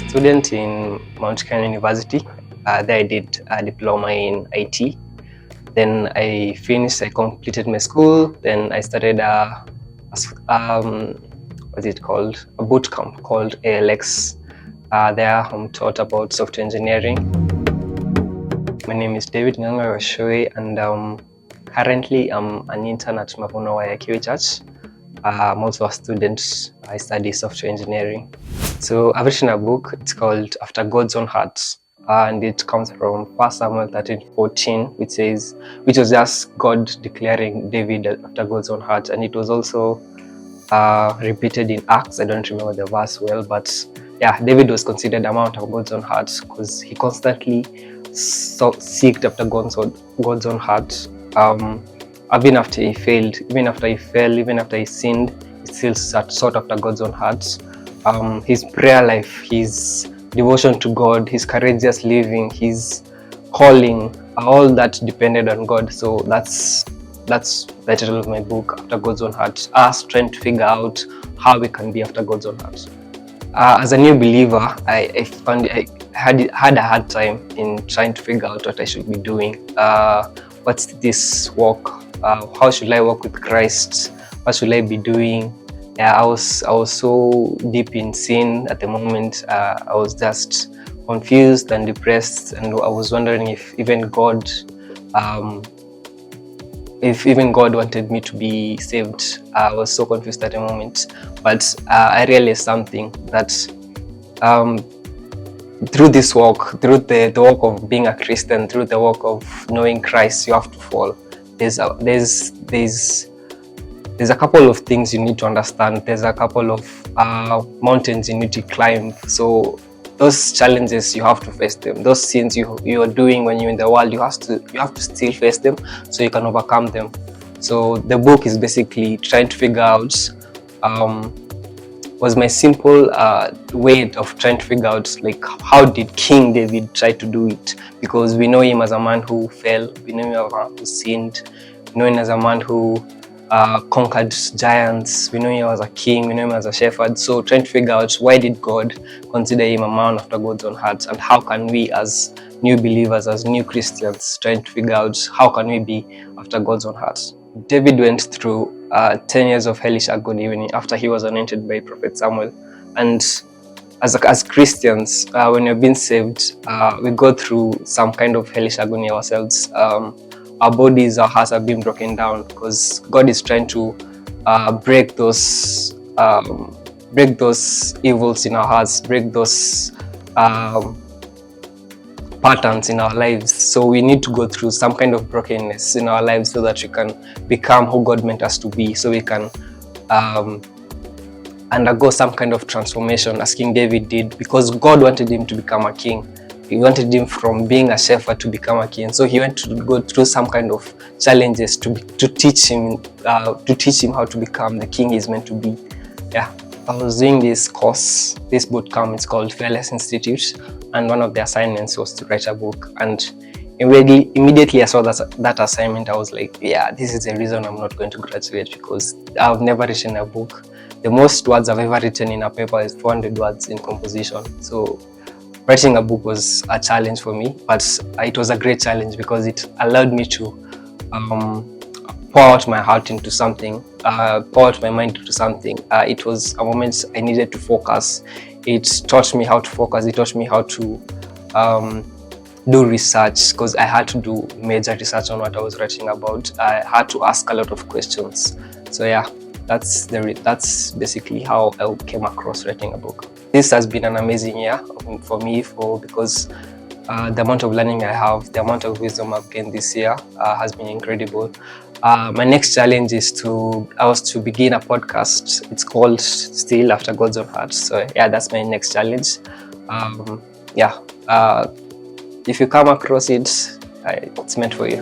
student in Mount Kenya University. There I did a diploma in IT. Then I finished, I completed my school. Then I started what's it called? A boot camp called ALX. There I'm taught about software engineering. My name is David Nganga Washoe, and currently I'm an intern at Mavuno Waiaki Church. I'm also a student. I study software engineering. So I've written a book. It's called After God's Own Heart, and it comes from 1 Samuel 13:14, which was just God declaring David after God's own heart, and it was also repeated in Acts. I don't remember the verse well, but yeah, David was considered a man after God's own heart because he constantly seeked after God's own heart. Even after he failed, even after he fell, even after he sinned, he still sought after God's own heart. His prayer life, his devotion to God, his courageous living, his calling, all that depended on God. So that's the title of my book, After God's Own Heart. Us trying to figure out how we can be after God's own heart. As a new believer, I had a hard time in trying to figure out what I should be doing. What's this walk? How should I walk with Christ? What should I be doing? Yeah, I was so deep in sin at the moment. I was just confused and depressed, and I was wondering if even God wanted me to be saved. I was so confused at the moment. But I realized something, that through this walk, through the walk of being a Christian, through the walk of knowing Christ, you have to fall. There's a couple of things you need to understand. There's a couple of mountains you need to climb. So those challenges, you have to face them. Those sins you are doing when you're in the world, you have to still face them so you can overcome them. So the book is basically trying to figure out, was my simple way of trying to figure out, like, how did King David try to do it? Because we know him as a man who fell, we know him as a man who sinned, we know him as a man who conquered giants, we know him as a king, we know him as a shepherd. So trying to figure out, why did God consider him a man after God's own heart, and how can we as new believers, as new Christians, trying to figure out how can we be after God's own heart. David went through 10 years of hellish agony after he was anointed by Prophet Samuel. And as Christians, when we've been saved, we go through some kind of hellish agony ourselves. Our bodies, our hearts have been broken down because God is trying to break those evils in our hearts, break those patterns in our lives. So we need to go through some kind of brokenness in our lives so that we can become who God meant us to be, so we can undergo some kind of transformation as King David did, because God wanted him to become a king. He wanted him from being a shepherd to become a king. So he went to go through some kind of challenges to teach him how to become the king he's meant to be. Yeah, I was doing this course, this boot camp. It's called Fearless Institute, and one of the assignments was to write a book. And immediately I saw that assignment, I was like, yeah, this is the reason I'm not going to graduate, because I've never written a book. The most words I've ever written in a paper is 400 words in composition. So writing a book was a challenge for me, but it was a great challenge because it allowed me to pour out my heart into something, pour out my mind into something. It was a moment I needed to focus. It taught me how to focus. It taught me how to do research, because I had to do major research on what I was writing about. I had to ask a lot of questions. So yeah, that's basically how I came across writing a book. This has been an amazing year for me, because the amount of learning I have, the amount of wisdom I've gained this year has been incredible. My next challenge is to begin a podcast. It's called Still After God's Own Heart. So yeah, that's my next challenge. If you come across it, it's meant for you.